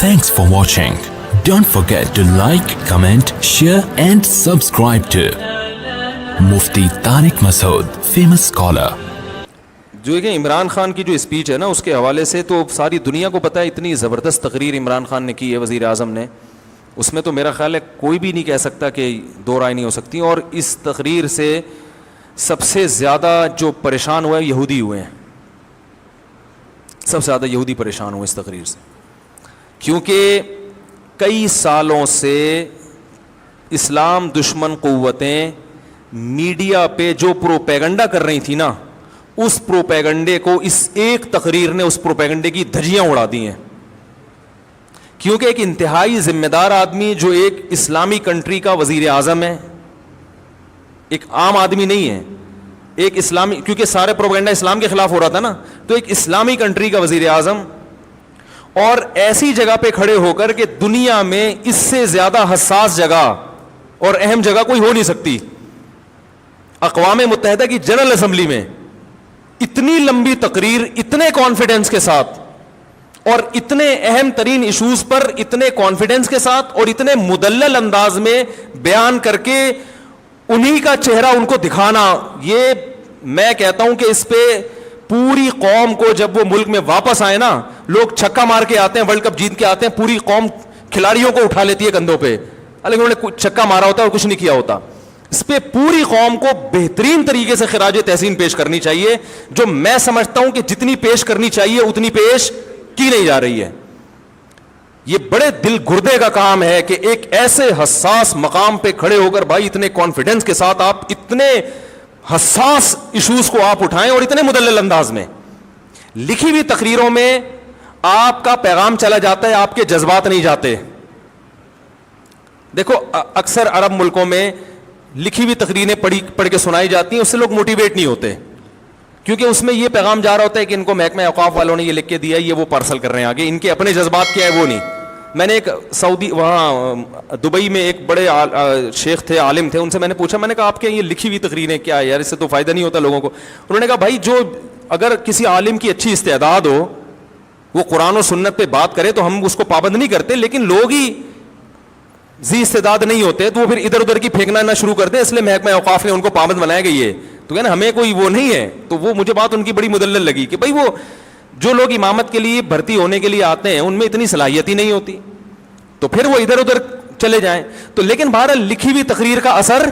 Thanks for watching. Don't forget to like, comment, share and subscribe to Mufti Tariq Masood, famous scholar. جو کہ عمران خان کی جو speech ہے نا اس کے حوالے سے تو ساری دنیا کو پتہ ہے اتنی زبردست تقریر عمران خان نے کی ہے وزیر اعظم نے, اس میں تو میرا خیال ہے کوئی بھی نہیں کہہ سکتا کہ دو رائے نہیں ہو سکتی. اور اس تقریر سے سب سے زیادہ جو پریشان ہوئے یہودی ہوئے ہیں, سب سے زیادہ یہودی پریشان ہوئے اس تقریر سے, کیونکہ کئی سالوں سے اسلام دشمن قوتیں میڈیا پہ جو پروپیگنڈا کر رہی تھی نا, اس پروپیگنڈے کو اس ایک تقریر نے اس پروپیگنڈے کی دھجیاں اڑا دی ہیں. کیونکہ ایک انتہائی ذمہ دار آدمی جو ایک اسلامی کنٹری کا وزیر اعظم ہے, ایک عام آدمی نہیں ہے, ایک اسلامی, کیونکہ سارے پروپیگنڈا اسلام کے خلاف ہو رہا تھا نا, تو ایک اسلامی کنٹری کا وزیر اعظم, اور ایسی جگہ پہ کھڑے ہو کر کہ دنیا میں اس سے زیادہ حساس جگہ اور اہم جگہ کوئی ہو نہیں سکتی, اقوام متحدہ کی جنرل اسمبلی میں اتنی لمبی تقریر اتنے کانفیڈنس کے ساتھ اور اتنے اہم ترین ایشوز پر اتنے کانفیڈنس کے ساتھ اور اتنے مدلل انداز میں بیان کر کے انہی کا چہرہ ان کو دکھانا, یہ میں کہتا ہوں کہ اس پہ پوری قوم کو, جب وہ ملک میں واپس آئے نا, لوگ چھکا مار کے آتے ہیں, ورلڈ کپ جیت کے آتے ہیں, پوری قوم کھلاڑیوں کو اٹھا لیتی ہے کندھوں پہ, لیکن انہوں نے چھکا مارا ہوتا ہے اور کچھ نہیں کیا ہوتا. اس پہ پوری قوم کو بہترین طریقے سے خراج تحسین پیش کرنی چاہیے, جو میں سمجھتا ہوں کہ جتنی پیش کرنی چاہیے اتنی پیش کی نہیں جا رہی ہے. یہ بڑے دل گردے کا کام ہے کہ ایک ایسے حساس مقام پہ کھڑے ہو کر بھائی اتنے کانفیڈنس کے ساتھ آپ اتنے حساس ایشوز کو آپ اٹھائیں اور اتنے مدلل انداز میں. لکھی ہوئی تقریروں میں آپ کا پیغام چلا جاتا ہے, آپ کے جذبات نہیں جاتے. دیکھو اکثر عرب ملکوں میں لکھی ہوئی تقریریں پڑھ کے سنائی جاتی ہیں, اس سے لوگ موٹیویٹ نہیں ہوتے, کیونکہ اس میں یہ پیغام جا رہا ہوتا ہے کہ ان کو محکمہ اوقاف والوں نے یہ لکھ کے دیا ہے, یہ وہ پارسل کر رہے ہیں آگے, ان کے اپنے جذبات کیا ہے وہ نہیں. میں نے ایک سعودی وہاں دبئی میں ایک بڑے شیخ تھے, عالم تھے, ان سے میں نے پوچھا, میں نے کہا آپ کے یہ لکھی ہوئی تقریریں کیا ہے یار, اس سے تو فائدہ نہیں ہوتا لوگوں کو. انہوں نے کہا بھائی جو اگر کسی عالم کی اچھی استعداد ہو, وہ قرآن و سنت پہ بات کرے تو ہم اس کو پابند نہیں کرتے, لیکن لوگ ہی ذی استعداد نہیں ہوتے تو وہ پھر ادھر ادھر کی پھینکنا نہ شروع کرتے, اس لیے محکمہ اوقاف نے ان کو پابند بنایا گئی ہے. تو کہنا ہمیں کوئی وہ نہیں ہے. تو وہ مجھے بات ان کی بڑی مدلل لگی کہ بھائی وہ جو لوگ امامت کے لیے بھرتی ہونے کے لیے آتے ہیں ان میں اتنی صلاحیت ہی نہیں ہوتی, تو پھر وہ ادھر ادھر چلے جائیں. تو لیکن بہرحال لکھی ہوئی تقریر کا اثر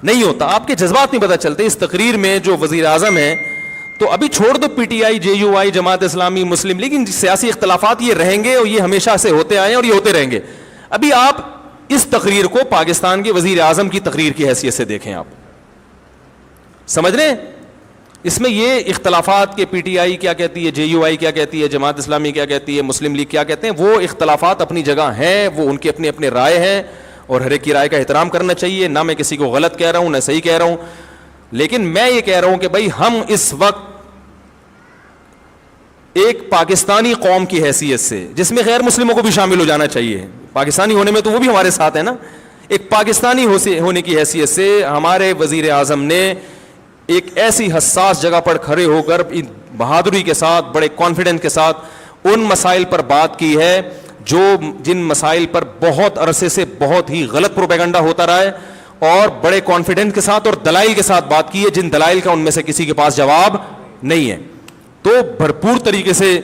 نہیں ہوتا, آپ کے جذبات نہیں پتہ چلتے. اس تقریر میں جو وزیر اعظم ہے, تو ابھی چھوڑ دو P T I, J you I, Jamaat Islami, Muslim league, ان سیاسی اختلافات یہ رہیں گے اور یہ ہمیشہ سے ہوتے آئے ہیں اور یہ ہوتے رہیں گے. ابھی آپ اس تقریر کو پاکستان کے وزیر اعظم کی تقریر کی حیثیت سے دیکھیں, آپ سمجھ رہے ہیں اس میں یہ اختلافات کہ پی ٹی آئی کیا کہتی ہے, جے یو آئی کیا کہتی ہے, جماعت اسلامی کیا کہتی ہے, مسلم لیگ کیا کہتے ہیں, وہ اختلافات اپنی جگہ ہیں, وہ ان کے اپنے اپنے رائے ہیں اور ہر ایک کی رائے کا احترام کرنا چاہیے. نہ میں کسی کو غلط کہہ رہا ہوں نہ صحیح کہہ رہا ہوں, لیکن میں یہ کہہ رہا ہوں کہ بھائی ہم اس وقت ایک پاکستانی قوم کی حیثیت سے, جس میں غیر مسلموں کو بھی شامل ہو جانا چاہیے, پاکستانی ہونے میں تو وہ بھی ہمارے ساتھ ہے نا, ایک پاکستانی ہونے کی حیثیت سے ہمارے وزیر اعظم نے ایک ایسی حساس جگہ پر کھڑے ہو کر بہادری کے ساتھ, بڑے کانفیڈنس کے ساتھ ان مسائل پر بات کی ہے جن مسائل پر بہت عرصے سے بہت ہی غلط پروپیگنڈا ہوتا رہا ہے, اور بڑے کانفیڈنس کے ساتھ اور دلائل کے ساتھ بات کی ہے, جن دلائل کا ان میں سے کسی کے پاس جواب نہیں ہے. تو بھرپور طریقے سے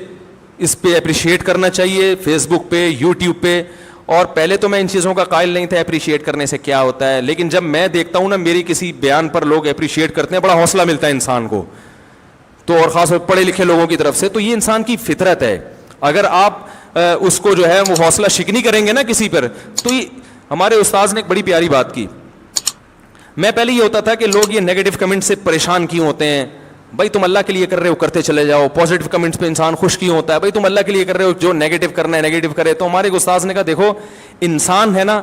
اس پہ اپریشیٹ کرنا چاہیے, فیس بک پہ, یوٹیوب پہ. اور پہلے تو میں ان چیزوں کا قائل نہیں تھا اپریشیٹ کرنے سے کیا ہوتا ہے, لیکن جب میں دیکھتا ہوں نا میری کسی بیان پر لوگ اپریشیٹ کرتے ہیں, بڑا حوصلہ ملتا ہے انسان کو, تو اور خاص طور پر پڑھے لکھے لوگوں کی طرف سے. تو یہ انسان کی فطرت ہے, اگر آپ اس کو جو ہے وہ حوصلہ شکنی کریں گے نا کسی پر. تو ہمارے استاذ نے ایک بڑی پیاری بات کی. میں پہلے یہ ہوتا تھا کہ لوگ یہ نیگیٹو کمنٹ سے پریشان کیوں ہوتے ہیں, بھائی تم اللہ کے لیے کر رہے ہو کرتے چلے جاؤ, پازیٹیو کمنٹس پہ انسان خوش کیوں ہوتا ہے, بھائی تم اللہ کے لیے کر رہے ہو, جو نیگیٹو کرنا ہے نیگیٹو کرے. تو ہمارے استاذ نے کہا دیکھو انسان ہے نا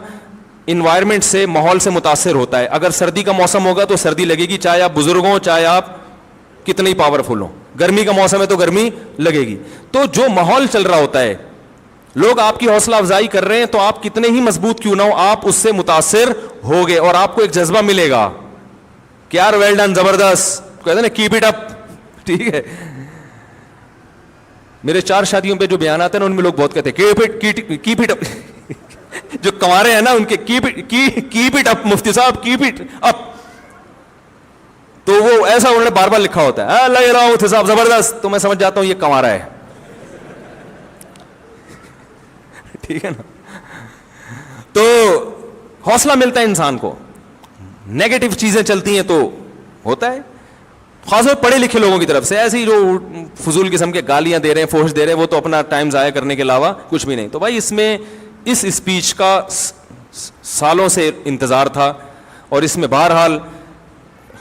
انوائرمنٹ سے, ماحول سے متاثر ہوتا ہے. اگر سردی کا موسم ہوگا تو سردی لگے گی, چاہے آپ بزرگ ہوں چاہے آپ کتنے ہی پاورفل ہوں. گرمی کا موسم ہے تو گرمی لگے گی. تو جو ماحول چل رہا ہوتا ہے, لوگ آپ کی حوصلہ افزائی کر رہے ہیں, تو آپ کتنے ہی مضبوط کیوں نہ ہو آپ اس سے متاثر ہوگے اور آپ کو ایک جذبہ ملے گا کہ یار ویل ڈن, زبردست, کہتے ہیں نا کیپ اٹ اپ, ٹھیک ہے. میرے 4 شادیوں پہ جو بیانات ہیں نا ان میں لوگ بہت کہتے ہیں کیپ اٹ اپ جو کنوارے ہیں نا ان کے کیپ اٹ اپ مفتی صاحب کیپ اٹ اپ, تو وہ ایسا انہوں نے بار بار لکھا ہوتا ہے لگ رہا ہوں مفتی صاحب زبردست, تو میں سمجھ جاتا ہوں یہ کنوارا ہے. ٹھیک ہے نا, تو حوصلہ ملتا ہے انسان کو. نیگیٹو چیزیں چلتی ہیں تو ہوتا ہے, خاص طور پڑھے لکھے لوگوں کی طرف سے. ایسی جو فضول قسم کے گالیاں دے رہے ہیں, فحش دے رہے ہیں, وہ تو اپنا ٹائم ضائع کرنے کے علاوہ کچھ بھی نہیں. تو بھائی اس میں اس اسپیچ کا سالوں سے انتظار تھا, اور اس میں بہرحال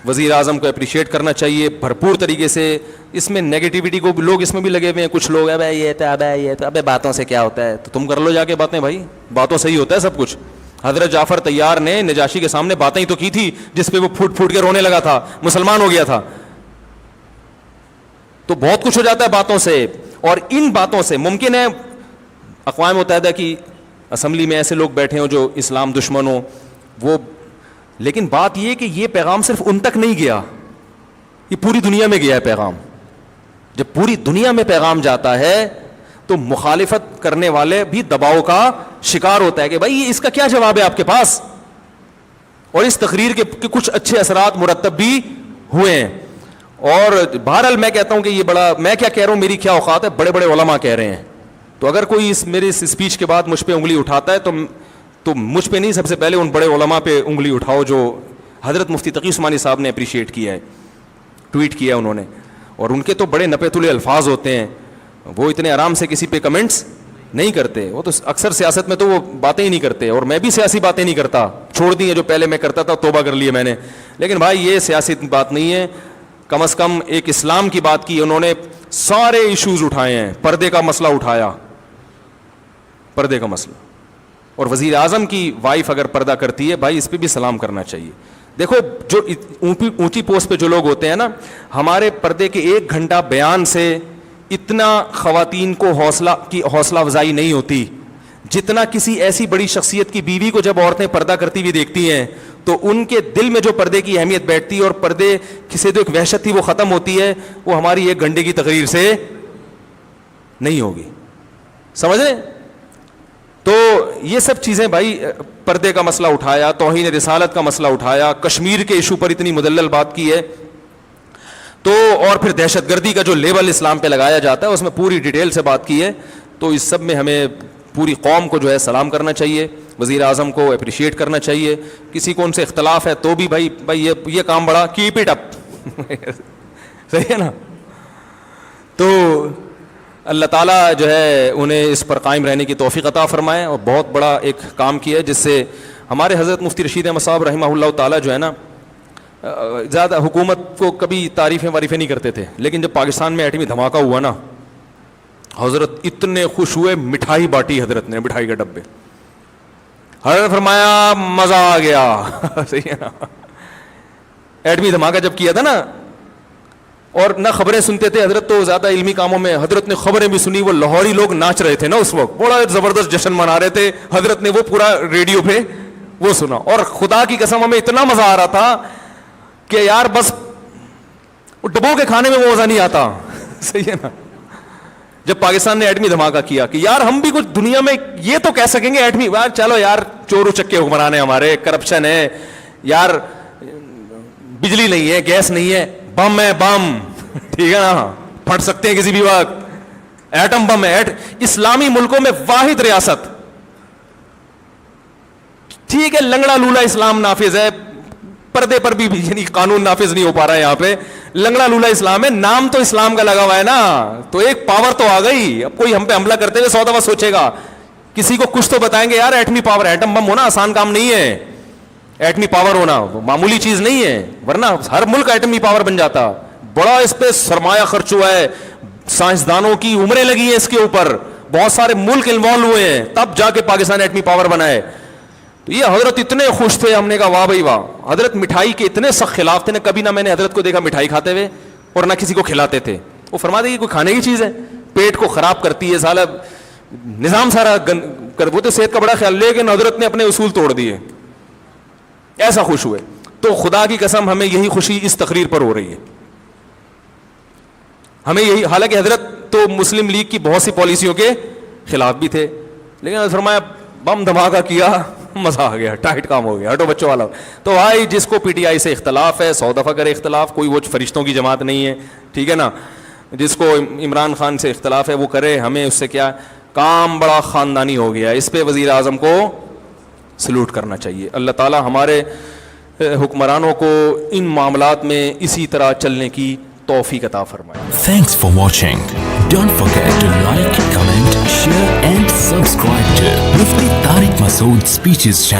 وزیر اعظم کو اپریشیٹ کرنا چاہیے بھرپور طریقے سے. اس میں نیگیٹیوٹی کو لوگ اس میں بھی لگے ہوئے ہیں, کچھ لوگ ابے یہ تھا ابے یہ تھا, ابے باتوں سے کیا ہوتا ہے, تو تم کر لو جا کے باتیں بھائی, باتوں سے ہی ہوتا ہے سب کچھ. حضرت جعفر طیار نے نجاشی کے سامنے باتیں ہی تو کی تھی جس پہ وہ پھوٹ پھوٹ کے رونے لگا تھا, مسلمان ہو گیا تھا. تو بہت کچھ ہو جاتا ہے باتوں سے, اور ان باتوں سے ممکن ہے اقوام متحدہ کی اسمبلی میں ایسے لوگ بیٹھے ہوں جو اسلام دشمن ہوں وہ, لیکن بات یہ کہ یہ پیغام صرف ان تک نہیں گیا, یہ پوری دنیا میں گیا ہے پیغام. جب پوری دنیا میں پیغام جاتا ہے تو مخالفت کرنے والے بھی دباؤ کا شکار ہوتا ہے کہ بھائی اس کا کیا جواب ہے آپ کے پاس. اور اس تقریر کے کچھ اچھے اثرات مرتب بھی ہوئے ہیں. اور بہرحال میں کہتا ہوں کہ یہ بڑا, میں کیا کہہ رہا ہوں, میری کیا اوقات ہے, بڑے بڑے علماء کہہ رہے ہیں. تو اگر کوئی میرے اس اسپیچ کے بعد مجھ پہ انگلی اٹھاتا ہے تو مجھ پہ نہیں, سب سے پہلے ان بڑے علماء پہ انگلی اٹھاؤ جو حضرت مفتی تقی عثمانی صاحب نے اپریشیٹ کیا ہے, ٹویٹ کیا انہوں نے. اور ان کے تو بڑے نپے تلے الفاظ ہوتے ہیں, وہ اتنے آرام سے کسی پہ کمنٹس نہیں کرتے. وہ تو اکثر سیاست میں تو وہ باتیں ہی نہیں کرتے, اور میں بھی سیاسی باتیں نہیں کرتا, چھوڑ دی ہیں جو پہلے میں کرتا تھا, توبہ کر لی ہے میں نے. لیکن بھائی یہ سیاسی بات نہیں ہے, کم از کم ایک اسلام کی بات کی انہوں نے. سارے ایشوز اٹھائے ہیں, پردے کا مسئلہ اٹھایا, پردے کا مسئلہ. اور وزیر اعظم کی وائف اگر پردہ کرتی ہے بھائی اس پہ بھی سلام کرنا چاہیے. دیکھو جو اونچی پوسٹ پہ جو لوگ ہوتے ہیں نا, ہمارے پردے کے 1 گھنٹہ بیان سے اتنا خواتین کو حوصلہ افزائی نہیں ہوتی جتنا کسی ایسی بڑی شخصیت کی بیوی کو جب عورتیں پردہ کرتی ہوئی دیکھتی ہیں تو ان کے دل میں جو پردے کی اہمیت بیٹھتی ہے اور پردے سے جو ایک وحشت تھی وہ ختم ہوتی ہے, وہ ہماری 1 گھنٹے کی تقریر سے نہیں ہوگی. سمجھ رہے ہیں؟ تو یہ سب چیزیں بھائی, پردے کا مسئلہ اٹھایا, توہین رسالت کا مسئلہ اٹھایا, کشمیر کے ایشو پر اتنی مدلل بات کی ہے, تو اور پھر دہشت گردی کا جو لیبل اسلام پہ لگایا جاتا ہے اس میں پوری ڈیٹیل سے بات کی ہے. تو اس سب میں ہمیں پوری قوم کو جو ہے سلام کرنا چاہیے, وزیر اعظم کو اپریشیٹ کرنا چاہیے. کسی کو ان سے اختلاف ہے تو بھی بھائی یہ کام بڑا, کیپ اٹ اپ. صحیح ہے نا. تو اللہ تعالیٰ جو ہے انہیں اس پر قائم رہنے کی توفیق عطا فرمائے, اور بہت بڑا ایک کام کیا ہے جس سے ہمارے حضرت مفتی رشید احمد صاحب رحمہ اللہ تعالیٰ جو ہے نا, زیادہ حکومت کو کبھی تعریفیں واریفیں نہیں کرتے تھے, لیکن جب پاکستان میں ایٹمی دھماکہ ہوا نا, حضرت اتنے خوش ہوئے, مٹھائی بانٹی حضرت نے, مٹھائی کے ڈبے. حضرت فرمایا مزہ آ گیا. صحیح ہے نا. ایٹمی دھماکہ جب کیا تھا نا, اور نہ خبریں سنتے تھے حضرت, تو زیادہ علمی کاموں میں حضرت نے خبریں بھی سنی. وہ لاہوری لوگ ناچ رہے تھے نا اس وقت, بڑا زبردست جشن منا رہے تھے, حضرت نے وہ پورا ریڈیو پہ وہ سنا. اور خدا کی قسم ہمیں اتنا مزہ آ رہا تھا کہ یار بس ڈبو کے کھانے میں وہ مزہ نہیں آتا. صحیح ہے نا. جب پاکستان نے ایٹمی دھماکہ کیا کہ یار ہم بھی کچھ دنیا میں یہ تو کہہ سکیں گے ایٹمی, یار چلو یار چور اچکے حکمران ہیں ہمارے, کرپشن ہے یار, بجلی نہیں ہے, گیس نہیں ہے, بم ہے, بم ٹھیک ہے نا, پھٹ سکتے ہیں کسی بھی وقت, ایٹم بم ہے. اسلامی ملکوں میں واحد ریاست, ٹھیک ہے لنگڑا لولا اسلام نافذ ہے, پردے پر بھی یعنی قانون نافذ نہیں ہو پا رہا ہے یہاں پہ, لنگڑا لولا اسلام ہے, نام تو اسلام کا لگا ہوا ہے نا, تو ایک پاور تو آ گئی. اب کوئی ہم پہ حملہ کرتے ہوئے 100 دفعہ سوچے گا, کسی کو کچھ تو بتائیں گے یار ایٹمی پاور, ایٹم بم ہونا آسان کام نہیں ہے, ایٹمی پاور ہونا معمولی چیز نہیں ہے, ورنہ ہر ملک ایٹمی پاور بن جاتا. بڑا اس پہ سرمایہ خرچ ہوا ہے, سائنسدانوں کی عمریں لگی ہیں اس کے اوپر, بہت سارے ملک انوالو ہوئے ہیں, تب جا کے پاکستان ایٹمی پاور بنا ہے. تو یہ حضرت اتنے خوش تھے, ہم نے کہا واہ بھائی واہ. حضرت مٹھائی کے اتنے سخت خلاف تھے, کبھی نہ میں نے حضرت کو دیکھا مٹھائی کھاتے ہوئے اور نہ کسی کو کھلاتے تھے. وہ فرماتے کہ کوئی کھانے کی چیز ہے, پیٹ کو خراب کرتی ہے, سالہ نظام سارا وہ تو صحت کا بڑا خیال, لیکن حضرت نے اپنے اصول توڑ دیے, ایسا خوش ہوئے. تو خدا کی قسم ہمیں یہی خوشی اس تقریر پر ہو رہی ہے, ہمیں یہی, حالانکہ حضرت تو مسلم لیگ کی بہت سی پالیسیوں کے خلاف بھی تھے, لیکن فرمایا بم دھماکہ کیا, مزہ آ گیا, ٹائٹ کام ہو گیا, ہٹو بچوں والا. تو بھائی جس کو پی ٹی آئی سے اختلاف ہے 100 دفعہ کرے اختلاف, کوئی وہ فرشتوں کی جماعت نہیں ہے, ٹھیک ہے نا. جس کو عمران خان سے اختلاف ہے وہ کرے, ہمیں اس سے کیا, کام بڑا خاندانی ہو گیا. اس پہ وزیر اعظم کو سلوٹ کرنا چاہیے. اللہ تعالی ہمارے حکمرانوں کو ان معاملات میں اسی طرح چلنے کی توفیق عطا فرمائے. Thanks for watching. Don't forget to like, comment, share and subscribe to Mufti Tariq Masood Speeches channel.